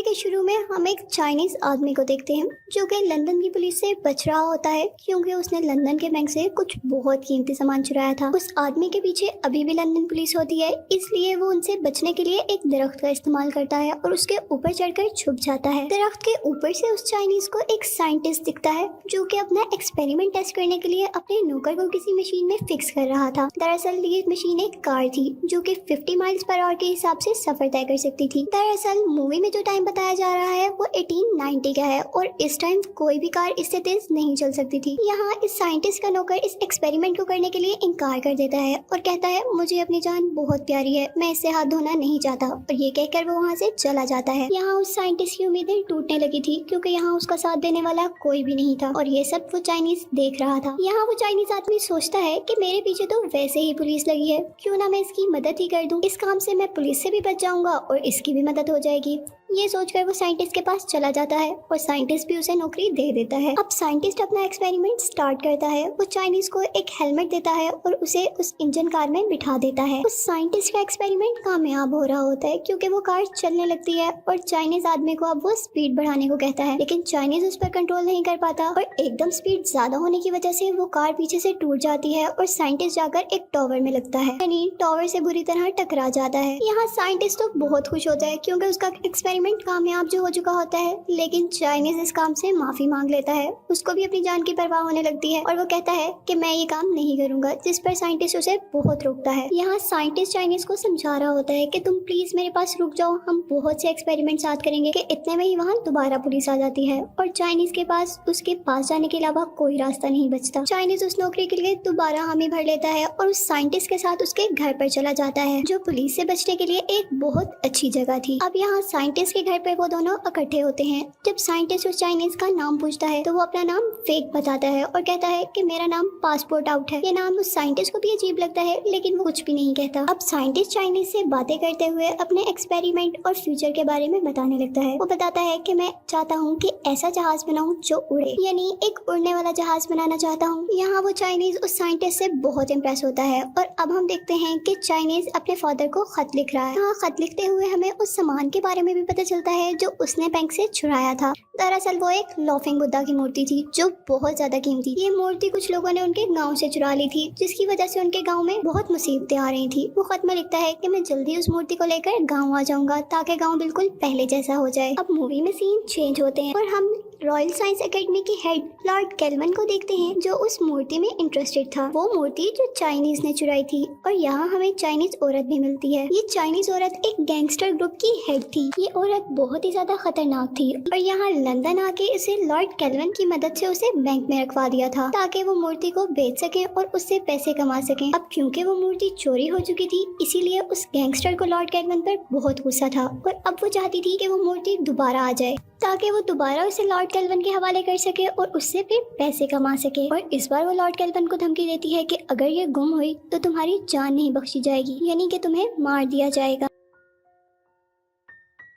Movie के शुरू में हम एक चाइनीज आदमी को देखते हैं जो कि लंदन की पुलिस से बच रहा होता है क्योंकि उसने लंदन के बैंक से कुछ बहुत कीमती सामान चुराया था। उस आदमी के पीछे अभी भी लंदन पुलिस होती है, इसलिए वो उनसे बचने के लिए एक दरख्त का इस्तेमाल करता है और उसके ऊपर चढ़कर छुप जाता है। दरख्त के ऊपर से उस चाइनीज को एक साइंटिस्ट दिखता है जो कि अपना एक्सपेरिमेंट टेस्ट करने के लिए अपने नौकर को किसी मशीन में फिक्स कर रहा था। दरअसल ये मशीन एक कार थी जो कि 50 माइल्स पर आवर के हिसाब से सफर तय कर सकती थी। दरअसल मूवी में जो टाइम बताया जा रहा है वो 1890 का है और इस टाइम कोई भी कार इससे तेज नहीं चल सकती थी। यहाँ इस साइंटिस्ट का नौकर इस एक्सपेरिमेंट को करने के लिए इनकार कर देता है और कहता है मुझे अपनी जान बहुत प्यारी है, मैं इससे हाथ धोना नहीं चाहता, और ये कहकर वो वहाँ से चला जाता है। यहाँ उस साइंटिस्ट की उम्मीदें टूटने लगी थी क्योंकि यहाँ उसका साथ देने वाला कोई भी नहीं था और ये सब वो चाइनीज देख रहा था। यहाँ वो चाइनीज आदमी सोचता है कि मेरे पीछे तो वैसे ही पुलिस लगी है, क्यों ना मैं इसकी मदद ही कर दूं। इस काम से मैं पुलिस से भी बच जाऊंगा और इसकी भी मदद हो जाएगी। ये सोचकर वो साइंटिस्ट के पास चला जाता है और साइंटिस्ट भी उसे नौकरी दे देता है। अब साइंटिस्ट अपना एक्सपेरिमेंट स्टार्ट करता है। वो चाइनीज को एक हेलमेट देता है और उसे उस इंजन कार में बिठा देता है। उस साइंटिस्ट का एक्सपेरिमेंट कामयाब हो रहा होता है क्योंकि वो कार चलने लगती है और चाइनीज आदमी को अब वो स्पीड बढ़ाने को कहता है, लेकिन चाइनीज उस पर कंट्रोल नहीं कर पाता और एकदम स्पीड ज्यादा होने की वजह से वो कार पीछे से टूट जाती है और साइंटिस्ट जाकर एक टावर में लगता है, यानी टावर से बुरी तरह टकरा जाता है। यहाँ साइंटिस्ट तो बहुत खुश होता है क्योंकि उसका एक्सपेरिमेंट कामयाब जो हो चुका होता है, लेकिन चाइनीज इस काम से माफी मांग लेता है। उसको भी अपनी जान की परवाह होने लगती है और वो कहता है कि मैं ये काम नहीं करूंगा, जिस पर साइंटिस्ट उसे बहुत रोकता है। यहाँ साइंटिस्ट चाइनीज को समझा रहा होता है कि तुम प्लीज मेरे पास रुक जाओ, हम बहुत से एक्सपेरिमेंट साथ करेंगे। कि इतने में ही वहाँ दोबारा पुलिस आ जाती है और चाइनीज के पास उसके पास जाने के अलावा कोई रास्ता नहीं बचता। चाइनीज उस नौकरी के लिए दोबारा हामी भर लेता है और उस साइंटिस्ट के साथ उसके घर पर चला जाता है जो पुलिस से बचने के लिए एक बहुत अच्छी जगह थी। अब यहाँ साइंटिस्ट के घर पर वो दोनों इकट्ठे होते हैं। जब साइंटिस्ट उस चाइनीज का नाम पूछता है तो वो अपना नाम फेक बताता है और कहता है कि मेरा नाम पासपोर्ट आउट है। ये नाम उस साइंटिस्ट को भी अजीब लगता है, लेकिन वो कुछ भी नहीं कहता। अब साइंटिस्ट चाइनीज से बातें करते हुए अपने एक्सपेरिमेंट और फ्यूचर के बारे में बताने लगता है। वो बताता है कि मैं चाहता हूँ कि ऐसा जहाज बनाऊं जो उड़े, यानी एक उड़ने वाला जहाज बनाना चाहता हूँ। यहाँ वो चाइनीज उस साइंटिस्ट से बहुत इम्प्रेस होता है और अब हम देखते हैं कि चाइनीज अपने फादर को खत लिख रहा है। यहाँ खत लिखते हुए हमें उस सामान के बारे में भी पता चलता है जो उसने बैंक से चुराया था। दरअसल वो एक लॉफिंग बुद्धा की मूर्ति थी जो बहुत ज्यादा कीमती। ये मूर्ति कुछ लोगों ने उनके गांव से चुरा ली थी, जिसकी वजह से उनके गांव में बहुत मुसीबतें आ रही थी। वो खत में लिखता है कि मैं जल्दी उस मूर्ति को लेकर गांव आ जाऊंगा ताकि गांव बिल्कुल पहले जैसा हो जाए। अब मूवी में सीन चेंज होते हैं और हम रॉयल साइंस एकेडमी के हेड लॉर्ड कैल्विन को देखते हैं जो उस मूर्ति में इंटरेस्टेड था। वो मूर्ति जो चाइनीज ने चुराई थी और यहाँ हमें चाइनीज औरत भी मिलती है। ये चाइनीज औरत एक गैंगस्टर ग्रुप की हेड थी। ये औरत बहुत ही ज्यादा खतरनाक थी और यहाँ लंदन आके इसे लॉर्ड कैल्विन की मदद से उसे बैंक में रखवा दिया था ताकि वो मूर्ति को बेच सके और उससे पैसे कमा सके। अब क्योंकि वो मूर्ति चोरी हो चुकी थी, इसीलिए उस गैंगस्टर को लॉर्ड कैल्विन पर बहुत गुस्सा था और अब वो चाहती थी कि वो मूर्ति दोबारा आ जाए ताकि वो दोबारा उसे लॉर्ड कैल्विन के हवाले कर सके और उससे फिर पैसे कमा सके। और इस बार वो लॉर्ड कैल्विन को धमकी देती है कि अगर ये गुम हुई तो तुम्हारी जान नहीं बख्शी जाएगी, यानी कि तुम्हें मार दिया जाएगा।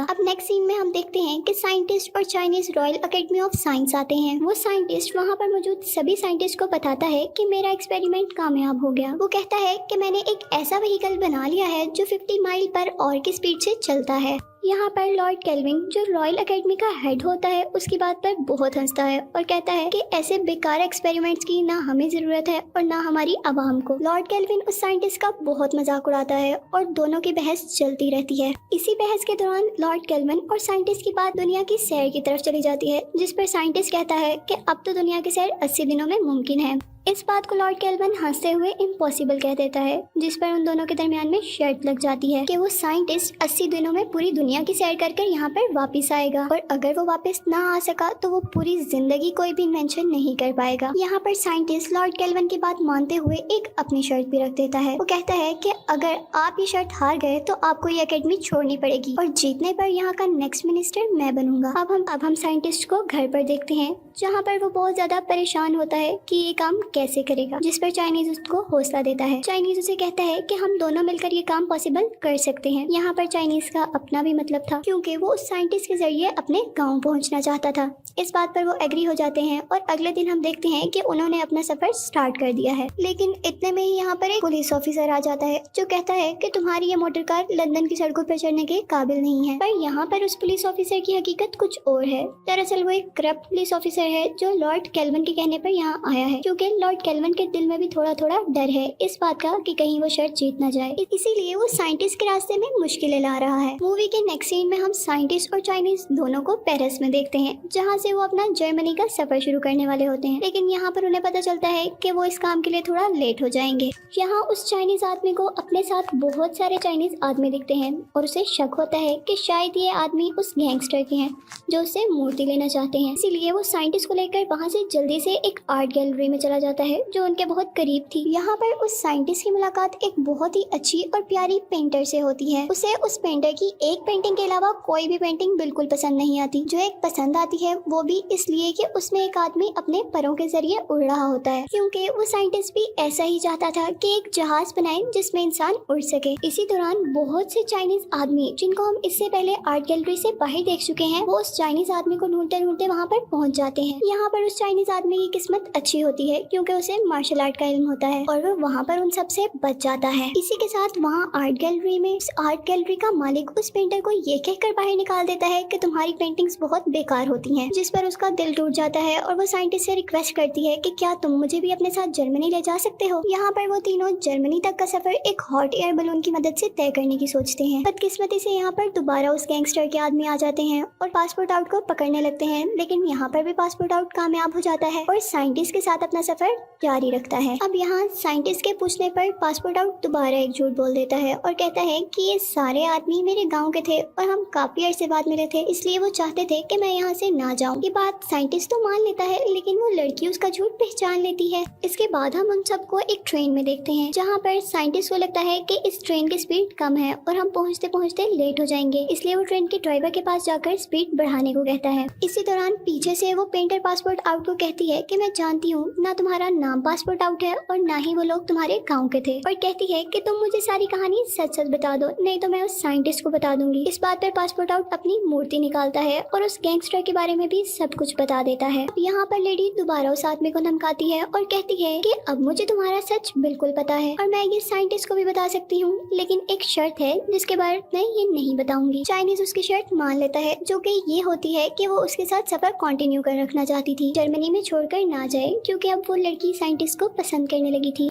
अब नेक्स्ट सीन में हम देखते हैं कि साइंटिस्ट और Chinese royal academy of science आते हैं। वो साइंटिस्ट वहाँ पर मौजूद सभी साइंटिस्ट को बताता है कि मेरा एक्सपेरिमेंट कामयाब हो गया। वो कहता है कि मैंने एक ऐसा व्हीकल बना लिया है जो 50 माइल पर आवर की स्पीड से चलता है। यहाँ पर लॉर्ड कैल्विन जो रॉयल एकेडमी का हेड होता है उसकी बात पर बहुत हंसता है और कहता है कि ऐसे बेकार एक्सपेरिमेंट्स की ना हमें जरूरत है और ना हमारी आवाम को। लॉर्ड कैल्विन उस साइंटिस्ट का बहुत मजाक उड़ाता है और दोनों की बहस चलती रहती है। इसी बहस के दौरान लॉर्ड कैल्विन और साइंटिस्ट की बात दुनिया की सैर की तरफ चली जाती है, जिस पर साइंटिस्ट कहता है कि अब तो दुनिया की सैर 80 दिनों में मुमकिन है। इस बात को लॉर्ड कैल्विन हंसते हुए इम्पॉसिबल कह देता है, जिस पर उन दोनों के दरमियान में शर्त लग जाती है कि वो साइंटिस्ट 80 दिनों में पूरी दुनिया की सैर कर यहाँ पर वापस आएगा और अगर वो वापस ना आ सका तो वो पूरी जिंदगी कोई भी इन्वेंशन नहीं कर पाएगा। यहाँ पर साइंटिस्ट लॉर्ड कैल्विन की बात मानते हुए एक अपनी शर्त भी रख देता है। वो कहता है कि अगर आप ये शर्त हार गए तो आपको ये एकेडमी छोड़नी पड़ेगी और जीतने पर यहाँ का नेक्स्ट मिनिस्टर मैं बनूंगा। अब हम साइंटिस्ट को घर पर देखते हैं जहाँ पर वो बहुत ज्यादा परेशान होता है कि ये काम कैसे करेगा, जिस पर चाइनीज उसको हौसला देता है। चाइनीज उसे कहता है कि हम दोनों मिलकर ये काम पॉसिबल कर सकते हैं। यहाँ पर चाइनीज का अपना भी मतलब था, क्योंकि वो उस साइंटिस्ट के जरिए अपने गाँव पहुँचना चाहता था। इस बात पर वो एग्री हो जाते हैं और अगले दिन हम देखते हैं कि उन्होंने अपना सफर स्टार्ट कर दिया है। लेकिन इतने में ही यहाँ पर एक पुलिस ऑफिसर आ जाता है जो कहता है कि तुम्हारी ये मोटर कार लंदन की सड़कों पर चढ़ने के काबिल नहीं है। पर यहाँ पर उस पुलिस ऑफिसर की हकीकत कुछ और है। दरअसल वो एक करप्ट पुलिस ऑफिसर है जो लॉर्ड केल्विन के कहने पर यहाँ आया है, क्योंकि लॉर्ड केल्विन के दिल में भी थोड़ा थोड़ा डर है इस बात का कि कहीं वो शर्त जीत ना जाए। इसीलिए वो साइंटिस्ट के रास्ते में मुश्किलें ला रहा है। मूवी के नेक्स्ट सीन में हम साइंटिस्ट और चाइनीज दोनों को पेरिस में देखते हैं, जहाँ से वो अपना जर्मनी का सफर शुरू करने वाले होते हैं। लेकिन यहाँ पर उन्हें पता चलता है कि वो इस काम के लिए थोड़ा लेट हो जाएंगे। यहाँ उस चाइनीज आदमी को अपने साथ बहुत सारे चाइनीज आदमी दिखते हैं और उसे शक होता है कि शायद ये आदमी उस गैंगस्टर के हैं जो उससे मूर्ति लेना चाहते हैं। इसीलिए वो साइंटिस्ट को लेकर वहाँ से जल्दी से एक आर्ट गैलरी में चला जाता है जो उनके बहुत करीब थी। यहाँ पर उस साइंटिस्ट की मुलाकात एक बहुत ही अच्छी और प्यारी पेंटर से होती है। उसे उस पेंटर की एक पेंटिंग के अलावा कोई भी पेंटिंग बिल्कुल पसंद नहीं आती। जो एक पसंद आती है वो भी इसलिए कि उसमें एक आदमी अपने परों के जरिए उड़ रहा होता है, क्योंकि वो साइंटिस्ट भी ऐसा ही चाहता था कि एक जहाज बनाए जिसमें इंसान उड़ सके। इसी दौरान बहुत से चाइनीज आदमी जिनको हम इससे पहले आर्ट गैलरी से बाहर देख चुके हैं, वो उस चाइनीज आदमी को ढूंढते ढूंढते वहाँ पर पहुँच जाते हैं। यहाँ पर उस चाइनीज आदमी की किस्मत अच्छी होती है क्योंकि उसे मार्शल आर्ट का इल्म होता है और वो वहाँ पर उन सबसे बच जाता है। इसी के साथ वहाँ आर्ट गैलरी में आर्ट गैलरी का मालिक उस पेंटर को ये कहकर बाहर निकाल देता है कि तुम्हारी पेंटिंग्स बहुत बेकार होती हैं, जिस पर उसका दिल टूट जाता है और वो साइंटिस्ट से रिक्वेस्ट करती है कि क्या तुम मुझे भी अपने साथ जर्मनी ले जा सकते हो। यहाँ पर वो तीनों जर्मनी तक का सफर एक हॉट एयर बलून की मदद से तय करने की सोचते हैं। बदकिस्मती से यहाँ पर दोबारा उस गैंगस्टर के आदमी आ जाते हैं और पासपोर्ट आउट को पकड़ने लगते हैं, लेकिन यहाँ पर भी पासपोर्ट आउट कामयाब हो जाता है और साइंटिस्ट के साथ अपना सफर जारी रखता है। अब यहाँ साइंटिस्ट के पूछने पर पासपोर्ट आउट दोबारा एक झूठ बोल देता है और कहता है कि ये सारे आदमी मेरे गांव के थे और हम काफी अरसे बाद मिले थे, इसलिए वो चाहते थे कि मैं यहाँ से ना जाऊँ। ये बात साइंटिस्ट तो मान लेता है, लेकिन वो लड़की उसका झूठ पहचान लेती है। इसके बाद हम उन सबको एक ट्रेन में देखते हैं, जहाँ पर साइंटिस्ट को लगता है कि इस ट्रेन की स्पीड कम है और हम पहुँचते पहुँचते लेट हो जाएंगे, इसलिए वो ट्रेन के ड्राइवर के पास जाकर स्पीड बढ़ाने को कहता है। इसी दौरान पीछे से वो पेंटर पासपोर्ट आउट को कहती है कि मैं जानती हूँ ना तुम्हारा नाम पासपोर्ट आउट है और ना ही वो लोग तुम्हारे गाँव के थे, और कहती है कि तुम मुझे सारी कहानी सच सच बता दो, नहीं तो मैं उस साइंटिस्ट को बता दूंगी। इस बात पर पासपोर्ट आउट अपनी मूर्ति निकालता है और उस गैंगस्टर के बारे में भी सब कुछ बता देता है। यहाँ पर लेडी दोबारा उस आदमी को धमकाती है और कहती है कि अब मुझे तुम्हारा सच बिल्कुल पता है और मैं ये साइंटिस्ट को भी बता सकती हूँ, लेकिन एक शर्त है जिसके बारे में ये नहीं बताऊंगी। चाइनीज उसकी शर्त मान लेता है, जो कि ये होती है कि वो उसके साथ सफर कंटिन्यू कर रखना चाहती थी, जर्मनी में छोड़कर ना जाए, क्योंकि अब वो लड़की साइंटिस्ट को पसंद करने लगी थी।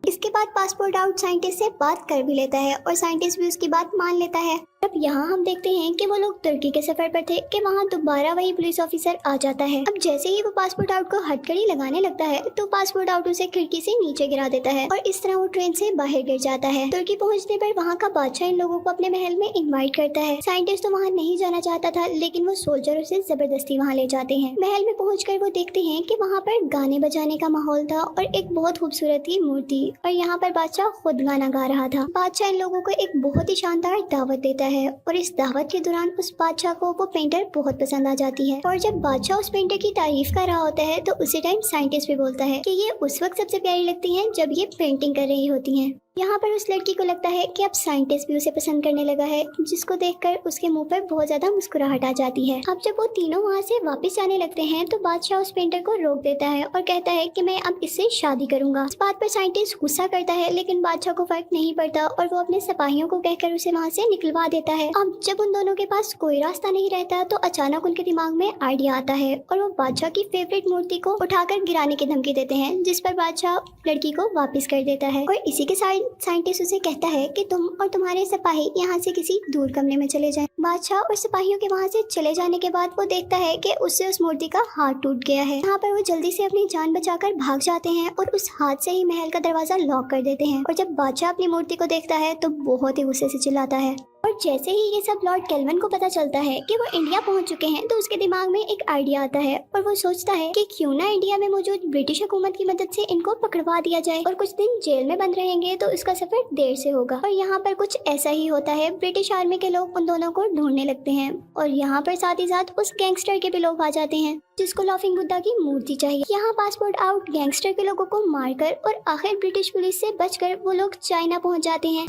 इसके बाद पासपोर्ट आउट साइंटिस्ट से बात कर भी लेता है और साइंटिस्ट भी उसकी बात मान लेता है। अब यहाँ हम देखते हैं कि वो लोग तुर्की के सफर पर थे कि वहाँ दोबारा वही पुलिस ऑफिसर आ जाता है। अब जैसे ही वो पासपोर्ट आउट को हथकड़ी लगाने लगता है तो पासपोर्ट आउट उसे खिड़की से नीचे गिरा देता है और इस तरह वो ट्रेन से बाहर गिर जाता है। तुर्की पहुँचने पर वहाँ का बादशाह इन लोगों को अपने महल में इन्वाइट करता है। साइंटिस्ट तो वहाँ नहीं जाना चाहता था, लेकिन वो सोल्जर उसे जबरदस्ती वहाँ ले जाते हैं। महल में पहुँच वो देखते हैं कि वहाँ पर गाने बजाने का माहौल था और एक बहुत खूबसूरत की मूर्ति, और यहाँ पर बादशाह खुद गाना गा रहा था। बादशाह इन लोगों को एक बहुत ही शानदार दावत देता है और इस दावत के दौरान उस बादशाह को वो पेंटर बहुत पसंद आ जाती है। और जब बादशाह उस पेंटर की तारीफ कर रहा होता है तो उसी टाइम साइंटिस्ट भी बोलता है कि ये उस वक्त सबसे प्यारी लगती हैं जब ये पेंटिंग कर रही होती हैं। यहाँ पर उस लड़की को लगता है कि अब साइंटिस्ट भी उसे पसंद करने लगा है, जिसको देखकर उसके मुंह पर बहुत ज्यादा मुस्कुराहट आ जाती है। अब जब वो तीनों वहाँ से वापस जाने लगते हैं तो बादशाह उस पेंटर को रोक देता है और कहता है कि मैं अब इससे शादी करूंगा। इस बात पर साइंटिस्ट गुस्सा करता है, लेकिन बादशाह को फर्क नहीं पड़ता और वो अपने सिपाहियों को कहकर उसे वहाँ से निकलवा देता है। अब जब उन दोनों के पास कोई रास्ता नहीं रहता तो अचानक उनके दिमाग में आइडिया आता है और वो बादशाह की फेवरेट मूर्ति को उठाकर गिराने की धमकी देते हैं, जिस पर बादशाह लड़की को वापस कर देता है। और इसी के साथ साइंटिस्ट उसे कहता है कि तुम और तुम्हारे सिपाही यहाँ से किसी दूर कमरे में चले जाएं। बादशाह और सिपाहियों के वहाँ से चले जाने के बाद वो देखता है कि उससे उस मूर्ति का हाथ टूट गया है। यहाँ पर वो जल्दी से अपनी जान बचाकर भाग जाते हैं और उस हाथ से ही महल का दरवाजा लॉक कर देते हैं। और जब बादशाह अपनी मूर्ति को देखता है तो बहुत ही गुस्से से चिल्लाता है। और जैसे ही ये सब लॉर्ड केल्विन को पता चलता है कि वो इंडिया पहुंच चुके हैं तो उसके दिमाग में एक आइडिया आता है और वो सोचता है कि क्यों ना इंडिया में मौजूद ब्रिटिश हुकूमत की मदद से इनको पकड़वा दिया जाए और कुछ दिन जेल में बंद रहेंगे तो इसका सफर देर से होगा। और यहाँ पर कुछ ऐसा ही होता है, ब्रिटिश आर्मी के लोग उन दोनों को ढूंढने लगते हैं और यहाँ पर साथ ही साथ उस गैंगस्टर के भी लोग आ जाते हैं जिसको लाफिंग बुद्धा की मूर्ति चाहिए। यहाँ पासपोर्ट आउट गैंगस्टर के लोगों को मारकर और आखिर ब्रिटिश पुलिस से बचकर वो लोग चाइना पहुँच जाते हैं।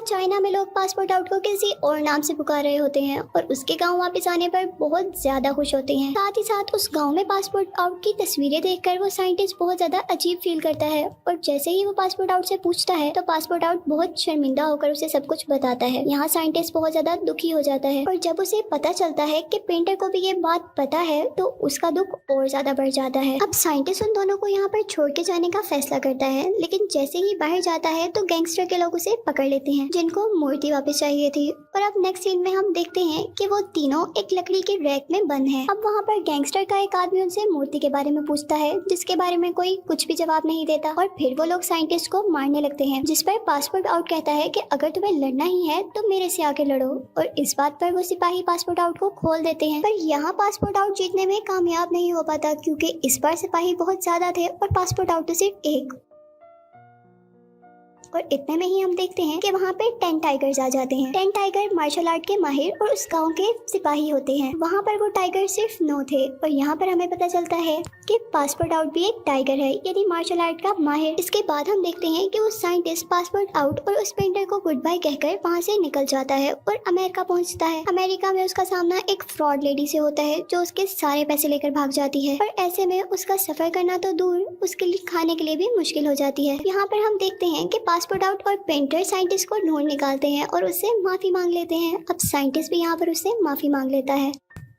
चाइना में लोग पासपोर्ट आउट को किसी और नाम से पुकार रहे होते हैं और उसके गांव वापस आने पर बहुत ज्यादा खुश होते हैं। साथ ही साथ उस गांव में पासपोर्ट आउट की तस्वीरें देखकर वो साइंटिस्ट बहुत ज्यादा अजीब फील करता है और जैसे ही वो पासपोर्ट आउट से पूछता है तो पासपोर्ट आउट बहुत शर्मिंदा होकर उसे सब कुछ बताता है। यहाँ साइंटिस्ट बहुत ज्यादा दुखी हो जाता है और जब उसे पता चलता है कि पेंटर को भी ये बात पता है तो उसका दुख और ज्यादा बढ़ जाता है। अब साइंटिस्ट उन दोनों को यहाँ पर छोड़ के जाने का फैसला करता है, लेकिन जैसे ही बाहर जाता है तो गैंगस्टर के लोग उसे पकड़ लेते हैं जिनको मूर्ति वापस चाहिए थी। और अब नेक्स्ट सीन में हम देखते हैं कि वो तीनों एक लकड़ी के रैक में बंद हैं। अब वहाँ पर गैंगस्टर का एक आदमी उनसे मूर्ति के बारे में पूछता है जिसके बारे में कोई कुछ भी जवाब नहीं देता और फिर वो लोग साइंटिस्ट को मारने लगते हैं, जिस पर पासपोर्ट आउट कहता है कि अगर तुम्हें लड़ना ही है तो मेरे से आके लड़ो। और इस बात पर वो सिपाही पासपोर्ट आउट को खोल देते हैं, पर यहाँ पासपोर्ट आउट जीतने में कामयाब नहीं हो पाता क्योंकि इस बार सिपाही बहुत ज्यादा थे और पासपोर्ट आउट तो सिर्फ एक। और इतने में ही हम देखते हैं कि वहाँ पे 10 टाइगर्स आ जाते हैं। 10 टाइगर मार्शल आर्ट के माहिर और उस गांव के सिपाही होते हैं। वहाँ पर वो टाइगर सिर्फ 9 थे और यहाँ पर हमें पता चलता है कि पासपोर्ट आउट भी एक टाइगर है, यानी मार्शल आर्ट का माहिर। इसके बाद हम देखते हैं कि वो साइंटिस्ट पासपोर्ट आउट और उस पेंटर को गुड बाय कहकर वहाँ से निकल जाता है और अमेरिका पहुँचता है। अमेरिका में उसका सामना एक फ्रॉड लेडी से होता है जो उसके सारे पैसे लेकर भाग जाती है और ऐसे में उसका सफर करना तो दूर, उसके लिए खाने के लिए भी मुश्किल हो जाती है। यहाँ पर हम देखते हैं कि पासपोर्ट आउट और पेंटर साइंटिस्ट को ढूंढ निकालते हैं और उससे माफी मांग लेते हैं। अब साइंटिस्ट भी यहाँ पर उससे माफी मांग लेता है।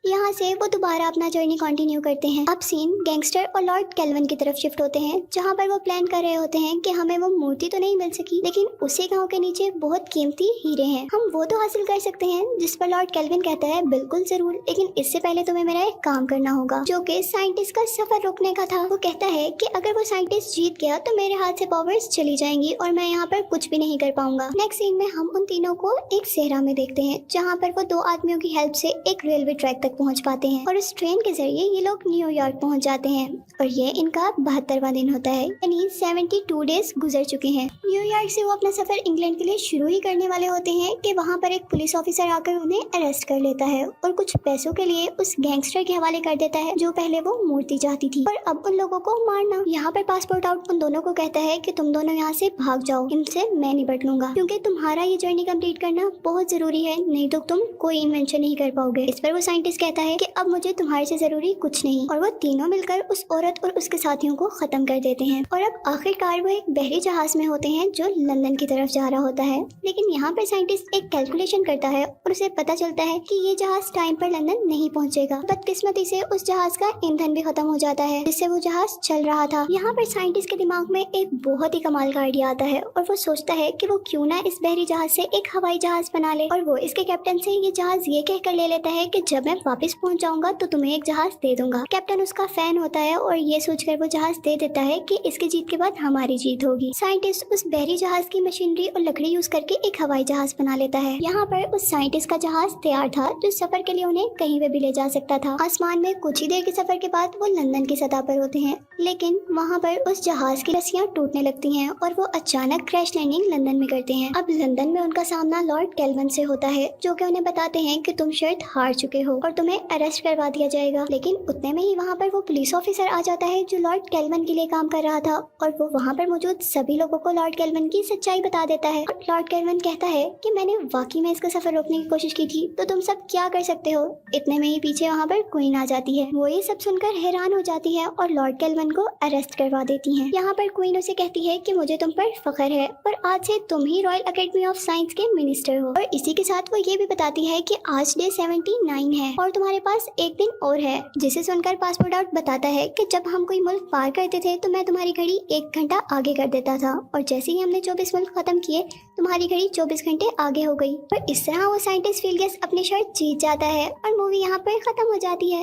यहाँ से वो दोबारा अपना जर्नी कंटिन्यू करते हैं। अब सीन गैंगस्टर और लॉर्ड केल्विन की तरफ शिफ्ट होते हैं जहाँ पर वो प्लान कर रहे होते हैं कि हमें वो मूर्ति तो नहीं मिल सकी, लेकिन उसी गांव के नीचे बहुत कीमती हीरे हैं, हम वो तो हासिल कर सकते हैं। जिस पर लॉर्ड केल्विन कहता है बिल्कुल जरूर, लेकिन इससे पहले तुम्हें मेरा एक काम करना होगा, जो कि साइंटिस्ट का सफर रोकने का था। वो कहता है कि अगर वो साइंटिस्ट जीत गया तो मेरे हाथ से पावर्स चली जाएंगी और मैं यहाँ पर कुछ भी नहीं कर पाऊंगा। नेक्स्ट सीन में हम उन तीनों को एक सहरा में देखते हैं जहाँ पर वो 2 आदमियों की हेल्प से एक रेलवे ट्रैक तक पहुँच पाते हैं और उस ट्रेन के जरिए ये लोग न्यूयॉर्क पहुंच जाते हैं और ये इनका 72वां दिन होता है, यानी 72 डेज गुजर चुके हैं। न्यूयॉर्क से वो अपना सफर इंग्लैंड के लिए शुरू ही करने वाले होते हैं कि वहाँ पर एक पुलिस ऑफिसर आकर उन्हें अरेस्ट कर लेता है और कुछ पैसों के लिए उस गैंगस्टर के हवाले कर देता है जो पहले वो मूर्ति चाहती थी और अब उन लोगों को मारना। यहाँ पर पासपोर्ट आउट उन दोनों को कहता है कि तुम दोनों यहाँ से भाग जाओ, इनसे मैं निपट लूंगा क्योंकि तुम्हारा ये जर्नी कंप्लीट करना बहुत जरूरी है, नहीं तो तुम कोई इन्वेंशन नहीं कर पाओगे। इस पर वो साइंटिस्ट कहता है कि अब मुझे तुम्हारे से जरूरी कुछ नहीं और वो तीनों मिलकर उस औरत और उसके साथियों को खत्म कर देते हैं। और अब आखिरकार वो एक बहरी जहाज में होते हैं जो लंदन की तरफ जा रहा होता है, लेकिन यहाँ पर साइंटिस्ट एक कैलकुलेशन करता है और उसे पता चलता है कि ये जहाज टाइम पर लंदन नहीं पहुँचेगा। बदकिस्मती से उस जहाज का ईंधन भी खत्म हो जाता है जिससे वो जहाज चल रहा था। यहाँ पर साइंटिस्ट के दिमाग में एक बहुत ही कमाल का आइडिया आता है और वो सोचता है कि वो क्यों ना इस बहरी जहाज से एक हवाई जहाज बना ले और वो इसके कैप्टन से ये जहाज ये कहकर ले लेता है कि जब मैं वापस पहुँच जाऊंगा तो तुम्हें एक जहाज दे दूंगा। कैप्टन उसका फैन होता है और ये सोचकर वो जहाज दे देता है कि इसकी जीत के बाद हमारी जीत होगी। साइंटिस्ट उस बहरी जहाज की मशीनरी और लकड़ी यूज करके एक हवाई जहाज बना लेता है। यहाँ पर उस साइंटिस्ट का जहाज तैयार था जो सफर के लिए उन्हें कहीं पे भी ले जा सकता था। आसमान में कुछ ही देर के सफर के बाद वो लंदन की सतह पर होते हैं, लेकिन वहाँ पर उस जहाज की रस्सियाँ टूटने लगती हैं और वो अचानक क्रैश लैंडिंग लंदन में करते हैं। अब लंदन में उनका सामना लॉर्ड केल्विन से होता है जो कि उन्हें बताते हैं कि तुम शायद हार चुके हो और तुम्हें अरेस्ट करवा दिया जाएगा। लेकिन उतने में ही वहाँ पर वो पुलिस ऑफिसर आ जाता है जो लॉर्ड केल्विन के लिए काम कर रहा था और वो वहाँ पर मौजूद सभी लोगों को लॉर्ड केल्विन की सच्चाई बता देता है। और लॉर्ड केल्विन कहता है कि मैंने वाकई में इसका सफर रोकने की कोशिश की थी, तो तुम सब क्या कर सकते हो। इतने में ही पीछे वहाँ पर क्वीन आ जाती है। वो ये सब सुनकर हैरान हो जाती है और लॉर्ड केल्विन को अरेस्ट करवा देती है। यहाँ पर क्वीन उसे कहती है कि मुझे तुम पर फख्र है और आज से तुम ही रॉयल अकेडमी ऑफ साइंस के मिनिस्टर हो। और इसी के साथ वो ये भी बताती है कि आज डे 79 है और तुम्हारे पास एक दिन और है। जिसे सुनकर पासपोर्ट आउट बताता है कि जब हम कोई मुल्क पार करते थे तो मैं तुम्हारी घड़ी 1 घंटा आगे कर देता था और जैसे ही हमने 24 मुल्क खत्म किए तुम्हारी घड़ी 24 घंटे आगे हो गई। और इस तरह वो साइंटिस्ट फील्ड अपनी शर्त जीत जाता है और मूवी यहाँ पर खत्म हो जाती है।